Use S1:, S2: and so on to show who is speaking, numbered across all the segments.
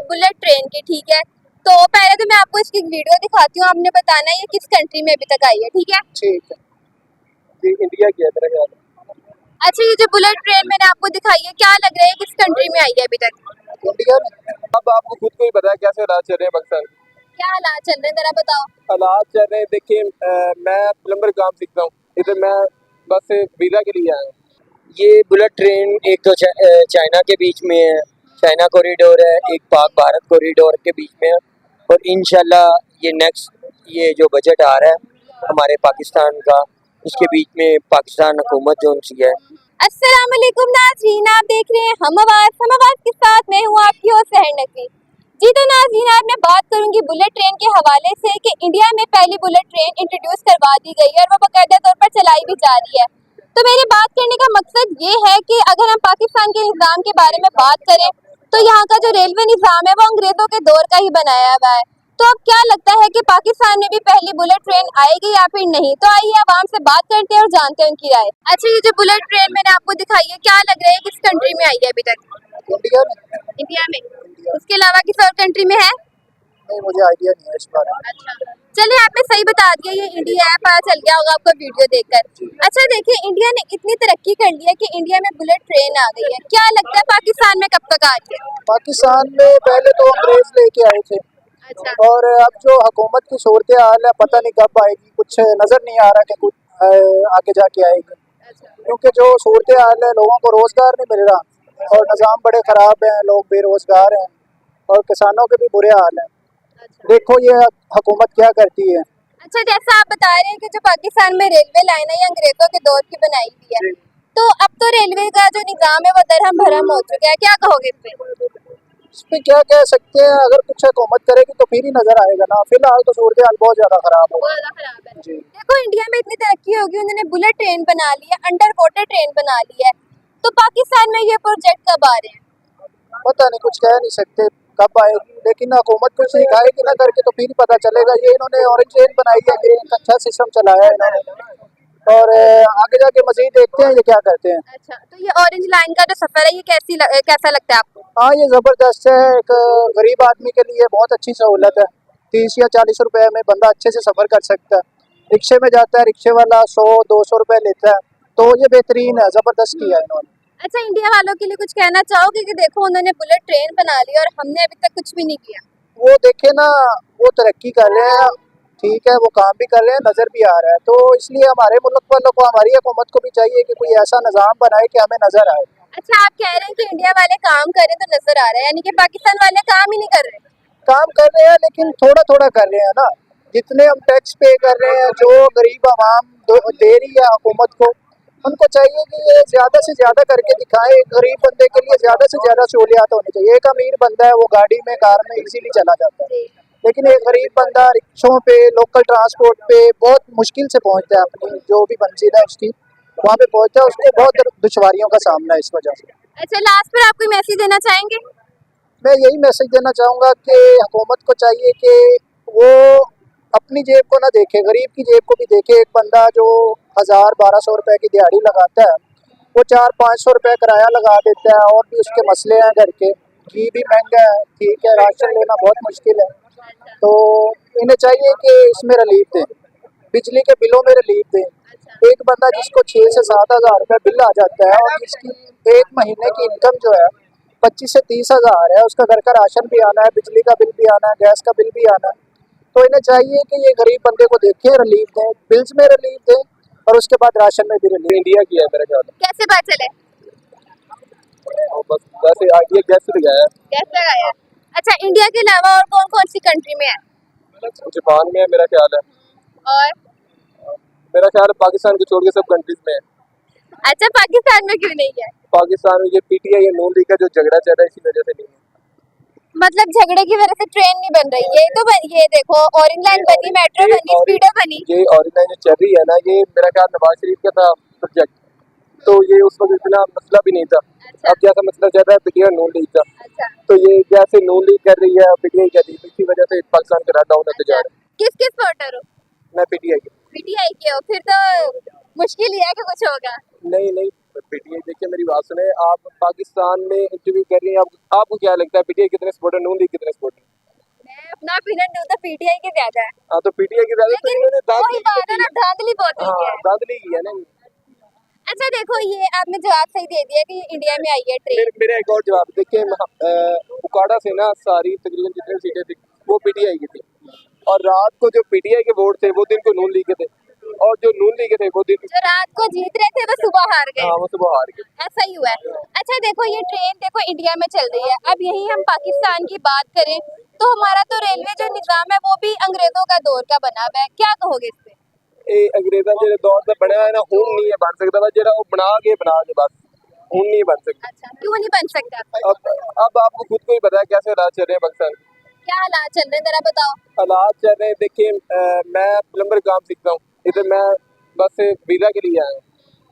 S1: Bullet train की, ठीक है। तो पहले तो मैं आपको इसकी वीडियो दिखाती हूँ, आपने बताना है ये किस कंट्री में अभी तक आई है, ठीक है।
S2: ठीक है। ये इंडिया की है मेरा ख्याल है।
S1: अच्छा, ये जो बुलेट ट्रेन मैंने आपको दिखाई है, क्या लग रहा है किस कंट्री में आई है अभी तक?
S2: इंडिया में। अब आपको खुद को ही पता है कैसे हालात चल रहे हैं पाकिस्तान में।
S1: क्या हालात चल रहे हैं, जरा बताओ।
S2: हालात चल रहे हैं, देखिए मैं प्लम्बर काम सीखता हूँ इधर, मैं बस वीज़ा के लिए आया हूँ। ये बुलेट ट्रेन एक तो चाइना के बीच में है, चाइना कॉरिडोर है, एक पाक भारत कॉरिडोर के बीच में है, और इंशाल्लाह ये नेक्स्ट ये जो बजट आ रहा है हमारे पाकिस्तान का, उसके बीच में पाकिस्तान हुकूमत जो उनसी है।
S1: अस्सलाम वालेकुम नाज़रीन, आप देख रहे हैं हम आवाज़ के साथ मैं हूँ आपकी और सहर नकवी। जी तो नाज़रीन, आज मैं बात करूंगी बुलेट ट्रेन के हवाले से कि इंडिया में पहली बुलेट ट्रेन इंट्रोड्यूस करवा दी गई है और वो बाकायदा तौर पर चलाई भी जा रही है। तो मेरी बात करने का मकसद ये है कि अगर हम पाकिस्तान के निज़ाम के बारे में बात करें तो यहाँ का जो रेलवे निज़ाम है वो अंग्रेज़ों के दौर का ही बनाया हुआ है। तो अब क्या लगता है कि पाकिस्तान में भी पहली बुलेट ट्रेन आएगी या फिर नहीं? तो आइए आवाम से बात करते हैं और जानते हैं उनकी राय। अच्छा, ये जो बुलेट ट्रेन मैंने आपको दिखाई है, क्या लग रहा है किस कंट्री में आई है अभी तक?
S2: इंडिया में।
S1: इंडिया में। उसके अलावा किसी और कंट्री में है?
S2: नहीं, मुझे आइडिया नहीं है इस बारे में।
S1: अच्छा, चलिए आपने सही बता दिया, ये इंडिया है, पता चल गया होगा आपको वीडियो देखकर। अच्छा देखिए, इंडिया ने इतनी तरक्की कर ली है कि इंडिया में बुलेट ट्रेन आ गई है। क्या लगता है पाकिस्तान में कब तक आ रही है?
S2: पाकिस्तान में पहले तो अंग्रेज लेके आए थे,
S1: अच्छा।
S2: और अब जो हुकूमत की सूरत हाल है पता नहीं कब आएगी, कुछ नज़र नहीं आ रहा कि कुछ आगे जाके आएगी, क्योंकि जो सूरत हाल है लोगों को रोज़गार नहीं मिल रहा और निज़ाम बड़े ख़राब हैं, लोग बेरोज़गार हैं और किसानों के भी बुरे हाल हैं। देखो ये हुकूमत क्या करती है।
S1: अच्छा, जैसा आप बता रहे हैं कि जो पाकिस्तान में रेलवे लाइन है ये अंग्रेजों के दौर की बनाई हुई है, तो अब तो रेलवे का जो निजाम है वो दरहम भरम हो चुका है, क्या कहोगे इस पे?
S2: इस पर क्या कह सकते हैं, अगर कुछ हुकूमत करेगी तो फिर ही नज़र आएगा ना, फिलहाल तो सूरत हाल बहुत ज़्यादा ख़राब है।
S1: बहुत ज्यादा खराब है जी। देखो, इंडिया में इतनी तरक्की होगी, उन्होंने बुलेट ट्रेन बना ली है, अंडर वाटर ट्रेन बना ली है, तो पाकिस्तान में ये प्रोजेक्ट कब आ रहे हैं?
S2: पता नहीं, कुछ कह नहीं सकते कब आएगी, लेकिन हुकूमत कुछ दिखाएगी ना करके तो फिर ही पता चलेगा। ये इन्होंने ऑरेंज ट्रेन बनाई है, ये एक अच्छा सिस्टम चलाया है इन्होंने, और आगे जाके मजीद देखते हैं ये क्या करते हैं।
S1: अच्छा, तो ये ऑरेंज लाइन का जो सफर है ये कैसा लगता है आपको?
S2: हाँ, ये ज़बरदस्त है, एक गरीब आदमी के लिए बहुत अच्छी सहूलत है। 30 या 40 रुपए में बंदा अच्छे से सफ़र कर सकता है। रिक्शे में जाता है, रिक्शे वाला 100-200 रुपए लेता है, तो ये बेहतरीन है, ज़बरदस्त किया है इन्होंने।
S1: अच्छा, इंडिया वालों के लिए कुछ कहना चाहोगे कि देखो उन्होंने बुलेट ट्रेन बना ली और हमने अभी तक कुछ भी नहीं किया?
S2: वो देखे ना, वो तरक्की कर रहे हैं, ठीक है, वो काम भी कर रहे हैं, नज़र भी आ रहा है, तो इसलिए हमारे मुल्क वालों को, हमारी हुकूमत को भी चाहिए कि कोई ऐसा निज़ाम बनाए कि हमें नज़र आए।
S1: अच्छा, आप कह रहे हैं कि इंडिया वाले काम कर रहे हैं तो नजर आ रहा है, यानी कि पाकिस्तान वाले काम ही नहीं कर रहे?
S2: काम कर रहे हैं लेकिन थोड़ा थोड़ा कर रहे हैं ना, जितने हम टैक्स पे कर रहे हैं, जो गरीब आवाम दे रही है हुकूमत को, उनको चाहिए कि ये ज़्यादा से ज़्यादा करके दिखाए। गरीब बंदे के लिए ज़्यादा से ज़्यादा सहूलियात होनी चाहिए। एक अमीर बंदा है वो गाड़ी में, कार में इजीली चला जाता है, लेकिन एक गरीब बंदा रिक्शों पे, लोकल ट्रांसपोर्ट पे बहुत मुश्किल से पहुंचता है, अपनी जो भी मंजिल है उसकी वहाँ पे पहुंचता है, उसको बहुत दुश्वारियों का सामना है इस वजह से।
S1: अच्छा, लास्ट पर आप कोई मैसेज देना चाहेंगे?
S2: मैं यही मैसेज देना चाहूँगा कि हुकूमत को चाहिए कि वो अपनी जेब को ना देखे, गरीब की जेब को भी देखे। एक बंदा जो 1000-1200 रुपए की दिहाड़ी लगाता है, वो 400-500 रुपए किराया लगा देता है, और भी उसके मसले हैं घर के, घी भी महंगा है, ठीक है, राशन लेना बहुत मुश्किल है, तो इन्हें चाहिए कि इसमें रिलीफ दें, बिजली के बिलों में रिलीफ दें। एक बंदा जिसको 6 से 7 हज़ार रुपये बिल आ जाता है और जिसकी एक महीने की इनकम जो है 25 से 30 हज़ार है, उसका घर का राशन भी आना है, बिजली का बिल भी आना है, गैस का बिल भी आना है, तो इन्हें चाहिए कि ये गरीब बंदे को देखें, रिलीफ दें, बिल्स में रिलीफ दें और उसके बाद राशन में भी रिलीफ। इंडिया की है मेरे ख्याल
S1: कैसे पता चले?
S2: में, बस वैसे आइडिया गैस लगाया है।
S1: कैसे लगाया? अच्छा, इंडिया के अलावा और कौन कौन सी कंट्री में है?
S2: जापान में है मेरा ख्याल है,
S1: और
S2: मेरा ख्याल है पाकिस्तान को छोड़ के सब कंट्रीज में है।
S1: अच्छा, पाकिस्तान में क्यों नहीं है?
S2: पाकिस्तान में ये पीटीआई या नून लीग का जो झगड़ा चल रहा है इसी वजह से नहीं है।
S1: मतलब झगड़े की वजह से ट्रेन नहीं बन रही? ये तो ये देखो, ऑरेंज लाइन बनी, मेट्रो बनी, स्पीडो बनी।
S2: ये ऑरेंज लाइन जो चल रही है ना, ये मेरा ख्याल नवाज शरीफ का था प्रोजेक्ट, तो ये उस वक्त इतना मसला भी नहीं था।
S1: अच्छा।
S2: अब जैसा मसला चल रहा है पीटीआई नून लीग का,
S1: अच्छा।
S2: तो ये जैसे नून लीग कर रही है, पीटीआई कर रही है, इसी वजह से पाकिस्तान का डाउन होते जा रहा है।
S1: किस किस वोटर हो?
S2: मैं पीटीआई की।
S1: पीटीआई के हो? फिर तो मुश्किल ही है कि कुछ होगा।
S2: नहीं नहीं,
S3: पीटीआई देखिए मेरी बात सुने, आप पाकिस्तान में इंटरव्यू कर रही हैं, आपको क्या लगता है पीटीआई कितने सपोर्टर, नून लीग कितने सपोर्टर?
S1: मैं अपना ओपिनियन दूं तो पीटीआई के ज्यादा है,
S3: हाँ तो पीटीआई की ज्यादा, तो
S1: लेकिन
S3: इन्होंने
S1: वही बात है ना, धांधली बहुत हुई
S3: हाँ
S1: है।
S3: धांधली की है ना।
S1: अच्छा देखो, ये आपने जवाब सही दे दिया कि इंडिया में आई है ट्रेन।
S3: मेरा एक और जवाब देखिए, उकाड़ा से ना सारी तकरीबन जितनी सीटें थी वो पीटीआई की थी, और रात को जो पीटीआई के वोट थे वो दिन को नून लीग के थे, और जो नून लीग के थे वो दिन
S1: जो रात को जीत रहे थे वो सुबह हार गए,
S3: हाँ वो सुबह हार गए।
S1: ऐसा ही हुआ है। अच्छा देखो, ये ट्रेन देखो इंडिया में चल रही है, अब यही हम पाकिस्तान की बात करें तो हमारा तो रेलवे जो निजाम है वो भी अंग्रेजों का दौर का बना हुआ है, क्या कहोगे इस पे?
S3: ਇਹ ਅੰਗਰੇਜ਼ਾਂ ਦੇ ਦੌਰ ਦਾ ਬਣਿਆ ਹੈ ਨਾ, ਹੁਣ नहीं है बन सकता ਵਾ, ਜਿਹੜਾ ਉਹ ਬਣਾ ਕੇ बस ਹੁਣ नहीं बन सकता।
S1: अच्छा, क्यों नहीं बन सकता?
S3: अब आपको खुद को ही पता है कैसे हालात चल रहे हैं पाकिस्तान के।
S1: क्या हालात चल रहे हैं, जरा बताओ।
S3: हालात चल रहे हैं देखिए, मैं प्लम्बर काम सीखता हूँ इधर, मैं बस वीज़ा के लिए आया हूँ,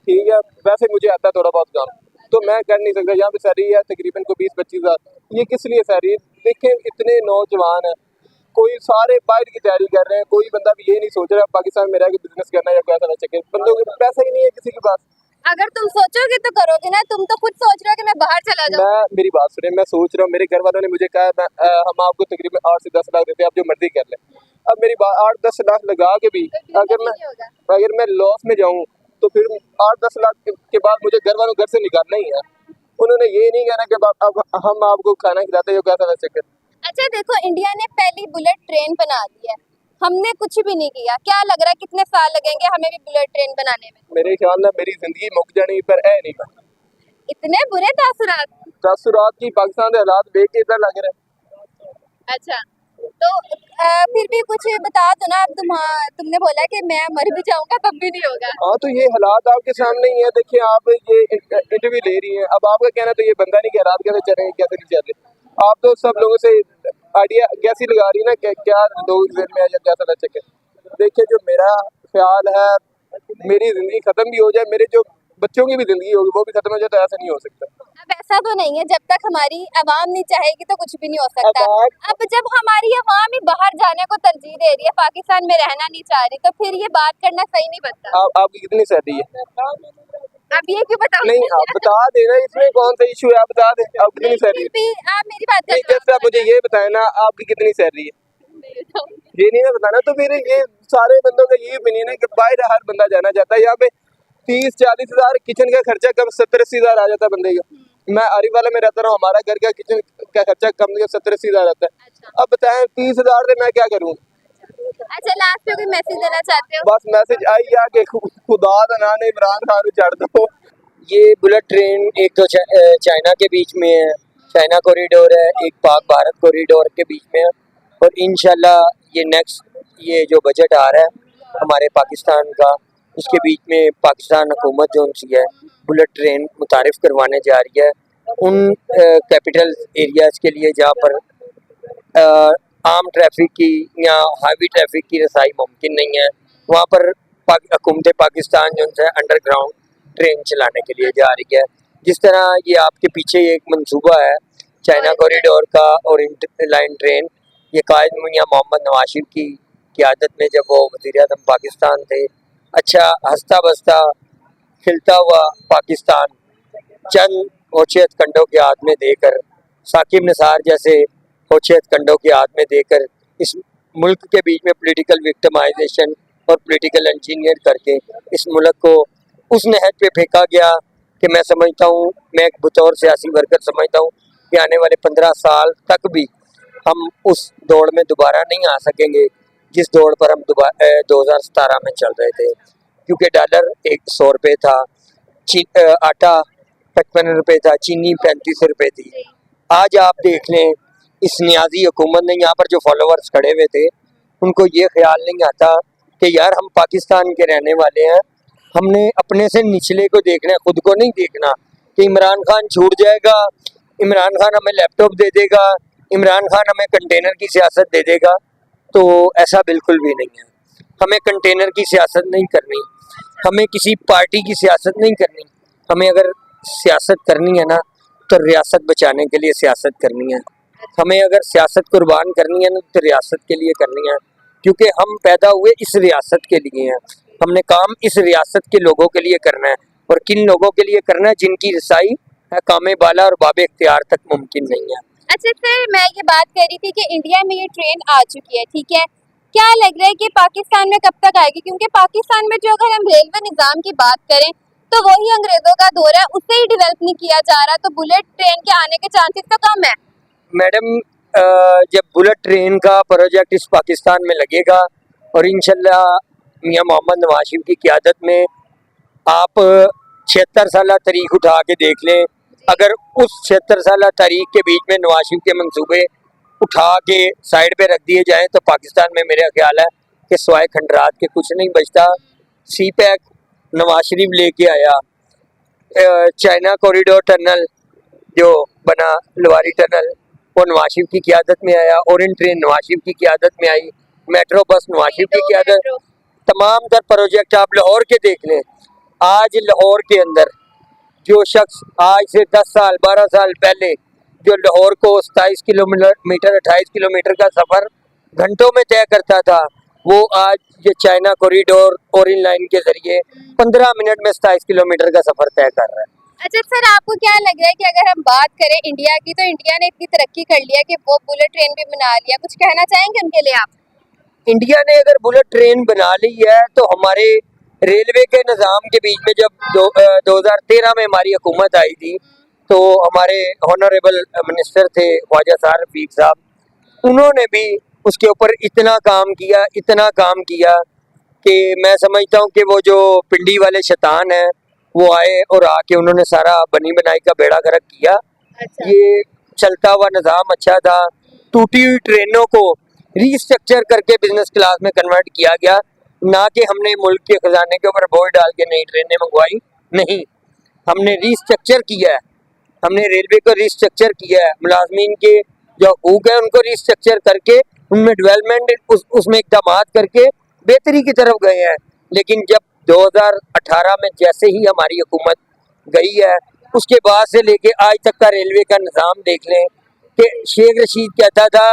S3: ठीक है, वैसे मुझे आता है थोड़ा बहुत काम, तो मैं कर नहीं सकता। यहाँ पे सैलरी है तकरीबन को 20-25 हज़ार, ये किस लिए सैलरी है? देखें इतने नौजवान हैं, कोई सारे बाहर की तैयारी कर रहे हैं, कोई बंदा भी ये नहीं सोच रहा पाकिस्तान में रह के बिजनेस करना या कोई ऐसा चक्कर, बंदों के पास पैसा ही नहीं है किसी के पास।
S1: अगर तुम सोचोगे तो करोगे ना, तुम तो खुद सोच रहे हो कि मैं बाहर चला जाऊँ।
S3: मेरी बात सुने, मैं सोच रहा हूँ, मेरे घर वालों ने मुझे कहा हम आपको तकरीबन 8 से 10 लाख देते हैं, आप जो मर्जी कर लें। अब मेरी बात 8-10 लाख लगा के भी अगर मैं लॉस में जाऊँ तो फिर 8-10 लाख के बाद मुझे घर वालों घर से निकालना ही है। उन्होंने ये नहीं कहना कि अब हम आपको खाना खिलाते हैं, कैसा वैसे कर।
S1: अच्छा देखो, इंडिया ने पहली बुलेट ट्रेन बना दी है, हमने कुछ भी नहीं किया। क्या लग रहा है कितने साल लगेंगे हमें भी बुलेट ट्रेन बनाने में?
S3: मेरे ख्याल में मेरी जिंदगी मुक जानी पर है नहीं बनी।
S1: इतने बुरे तासुरात।
S3: तासुरात की पाकिस्तान के हालात देख के इतना लग रहा है।
S1: अच्छा तो फिर भी कुछ बता दो ना। अब तुमने बोला कि मैं मर भी जाऊंगा तब भी नहीं होगा।
S3: हाँ तो ये हालात आपके सामने ही है, देखिए आप ये इंटरव्यू ले रही हैं, अब आपका कहना तो ये बंदा नहीं कि हालात कैसे चल रहे हैं कैसे नहीं चल रहे, आप तो सब लोगों से आइडिया कैसी लगा रही है ना कि क्या लोग दिल में या कैसा लग सके। देखिए जो मेरा ख्याल है, मेरी जिंदगी खत्म भी हो जाए, मेरे जो बच्चों की भी जिंदगी होगी वो भी खत्म हो जाए, तो ऐसा नहीं हो सकता।
S1: अब ऐसा तो नहीं है, जब तक हमारी आवाम नहीं चाहेगी तो कुछ भी नहीं हो सकता। अब जब हमारी आवाम ही बाहर जाने को तरजीह दे रही है, पाकिस्तान में रहना नहीं चाह रही, तो फिर ये बात करना सही नहीं बनता।
S3: आपकी कितनी सैलरी है?
S1: अब ये क्यों बताओ?
S3: नहीं आप बता देना, इसमें कौन सा इशू है, आप बता दें आप कितनी सैलरी है।
S1: आप मेरी बात
S3: नहीं जैसे आप मुझे ये बताए ना आपकी कितनी सैलरी है, ये नहीं ना बताना, तो फिर ये सारे बंदों का यही ओपिनियन है कि बाहर हर बंदा जाना चाहता है। यहाँ पे 30-40 हज़ार किचन का खर्चा कम 70-80 हज़ार आ जाता है बंदे का। मैं आरिफ वाला में रहता रहा हूँ, हमारा घर का किचन का खर्चा कम से कम 70-80 हज़ार आता है। अब बताएं 30 हज़ार से मैं क्या करूँ?
S1: अच्छा लास्ट पे कोई मैसेज देना चाहते हो?
S3: बस मैसेज आई है कि खुदा का नाम इमरान खान चढ़ दो।
S4: ये बुलेट ट्रेन एक तो चाइना के बीच में है, चाइना कॉरिडोर है, एक पाक भारत कॉरिडोर के बीच में है, और इंशाल्लाह ये नेक्स्ट ये जो बजट आ रहा है हमारे पाकिस्तान का, उसके बीच में पाकिस्तान हुकूमत जो सी है बुलेट ट्रेन मुतारिफ करवाने जा रही है उन कैपिटल एरियाज़ के लिए जहाँ पर आम ट्रैफिक की या हाईवे ट्रैफिक की रसाई मुमकिन नहीं है, वहाँ पर हुकूमत पाकिस्तान जो है अंडरग्राउंड ट्रेन चलाने के लिए जा रही है। जिस तरह ये आपके पीछे एक मंसूबा है चाइना कॉरिडोर का और लाइन ट्रेन, ये कायद मियां मोहम्मद नवाज शरीफ की क़यादत में जब वो वज़ीर-ए-आज़म पाकिस्तान थे, अच्छा हंसता बसता खिलता हुआ पाकिस्तान चंद होशियत कंडों के हाथ में देकर, साकिब निसार जैसे होशियत कंडों के हाथ में देकर इस मुल्क के बीच में पॉलिटिकल विक्टिमाइजेशन और पॉलिटिकल इंजीनियर करके इस मुल्क को उस नहज पे फेंका गया कि मैं समझता हूँ, मैं एक बतौर सियासी वर्कर समझता हूँ कि आने वाले 15 साल तक भी हम उस दौड़ में दोबारा नहीं आ सकेंगे जिस दौड़ पर हम 2017 में चल रहे थे, क्योंकि डॉलर 100 रुपये था, आटा 55 रुपये था, चीनी 35 रुपये थी। आज आप देख लें इस नियाजी हुकूमत ने, यहाँ पर जो फॉलोवर्स खड़े हुए थे उनको ये ख्याल नहीं आता कि यार हम पाकिस्तान के रहने वाले हैं, हमने अपने से निचले को देखना है, खुद को नहीं देखना कि इमरान खान छूट जाएगा, इमरान खान हमें लैपटॉप दे देगा, इमरान खान हमें कंटेनर की सियासत दे देगा। तो ऐसा बिल्कुल भी नहीं है, हमें कंटेनर की सियासत नहीं करनी, हमें किसी पार्टी की सियासत नहीं करनी, हमें अगर सियासत करनी है ना तो रियासत बचाने के लिए सियासत करनी है, हमें अगर सियासत कुर्बान करनी है ना तो रियासत के लिए करनी है, क्योंकि हम पैदा हुए इस रियासत के लिए हैं, हमने काम इस रियासत के लोगों के लिए करना है, और किन लोगों के लिए करना है जिनकी रसाई है कामे बाला और बाबे इख्तियार तक मुमकिन नहीं है।
S1: अच्छा सर, मैं ये बात कर रही थी कि इंडिया में ये ट्रेन आ चुकी है, ठीक है, क्या लग रहा है कि पाकिस्तान में कब तक आएगी? क्योंकि पाकिस्तान में जो अगर हम रेलवे निज़ाम की बात करें तो वही अंग्रेजों का दौर है, उससे ही डेवलप नहीं किया जा रहा, तो बुलेट ट्रेन के आने के चांसेस तो कम है।
S4: मैडम जब बुलेट ट्रेन का प्रोजेक्ट इस पाकिस्तान में लगेगा और इंशाल्लाह मियां मोहम्मद नवाज शरीफ की क़यादत में आप 76 साल तारीख उठा के देख लें, अगर उस 76 साल तारीख के बीच में नवाज शरीफ के मंसूबे उठा के साइड पे रख दिए जाएं तो पाकिस्तान में मेरा ख्याल है कि स्वाय खंडरात के कुछ नहीं बचता। सी पैक नवाज शरीफ लेके आया, चाइना कॉरिडोर टनल जो बना लवारी टनल वो नवाज शरीफ की क़यादत में आया, ओरिएंट ट्रेन नवाज शरीफ की क़यादत में आई, मेट्रो बस नवाज शरीफ की क़यादत, तमाम तर प्रोजेक्ट आप लाहौर के देख लें। आज लाहौर के अंदर जो शख्स आज से 10 साल 12 साल पहले जो लाहौर को 27 किलोमीटर 28 किलोमीटर का सफ़र घंटों में तय करता था, वो आज ये चाइना कॉरिडोर ओरिएंट लाइन के जरिए 15 मिनट में 27 किलोमीटर का सफ़र तय कर रहा है।
S1: अच्छा सर, आपको क्या लग रहा है कि अगर हम बात करें इंडिया की, तो इंडिया ने इतनी तरक्की कर लिया कि वो बुलेट ट्रेन भी बना लिया, कुछ कहना चाहेंगे उनके लिए आप?
S4: इंडिया ने अगर बुलेट ट्रेन बना ली है तो हमारे रेलवे के निज़ाम के बीच में जब 2013 में हमारी हुकूमत आई थी तो हमारे ऑनरेबल मिनिस्टर थे ख्वाजा साहब रफीक साहब, उन्होंने भी उसके ऊपर इतना काम किया कि मैं समझता हूँ कि वो जो पिंडी वाले शैतान हैं वो आए और आके उन्होंने सारा बनी बनाई का बेड़ा गर्क किया।
S1: अच्छा।
S4: ये चलता हुआ निज़ाम अच्छा था, टूटी हुई ट्रेनों को रीस्ट्रक्चर करके बिजनेस क्लास में कन्वर्ट किया गया, ना कि हमने मुल्क के खजाने के ऊपर बोझ डाल के नई ट्रेनें मंगवाई, नहीं, हमने रीस्ट्रक्चर किया है, हमने रेलवे को रीस्ट्रक्चर किया है, मुलाजमीन के जो हकूक है उनको रीस्ट्रक्चर करके उनमें डेवलपमेंट उसमें इक़दाम करके बेहतरी की तरफ गए हैं। लेकिन जब 2018 में जैसे ही हमारी हुकूमत गई है उसके बाद से लेके आज तक का रेलवे का निज़ाम देख लें कि शेख रशीद कहता था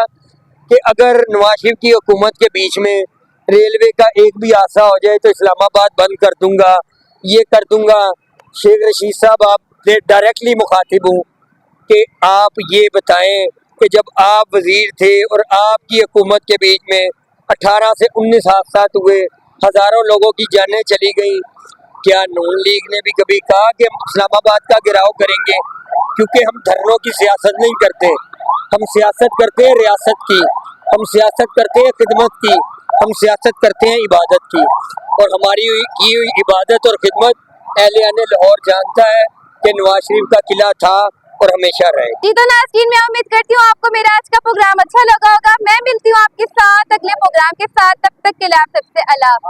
S4: कि अगर नवाज शरीफ की हुकूमत के बीच में रेलवे का एक भी हादसा हो जाए तो इस्लामाबाद बंद कर दूंगा, ये कर दूंगा। शेख रशीद साहब, आप डायरेक्टली मुखातिब हूँ कि आप ये बताएं कि जब आप वजीर थे और आपकी हुकूमत के बीच में 18 से 19 हादसा हुए, हज़ारों लोगों की जानें चली गई, क्या नून लीग ने भी कभी कहा कि हम इस्लामाबाद का गिराव करेंगे? क्योंकि हम धरनों की सियासत नहीं करते, हम सियासत करते हैं रियासत की, हम सियासत करते हैं खिदमत की, हम सियासत करते हैं इबादत की, और हमारी की हुई इबादत और खिदमत अहले लाहौर जानता है कि नवाज शरीफ का किला था और हमेशा रहे।
S1: जी तो नाज़रीन, मैं उम्मीद करती हूँ आपको मेरा आज का प्रोग्राम अच्छा लगा होगा। मैं मिलती हूँ आपके साथ अगले प्रोग्राम के साथ, तब तक के लिए आप सबसे अल्लाह हाफ़िज़।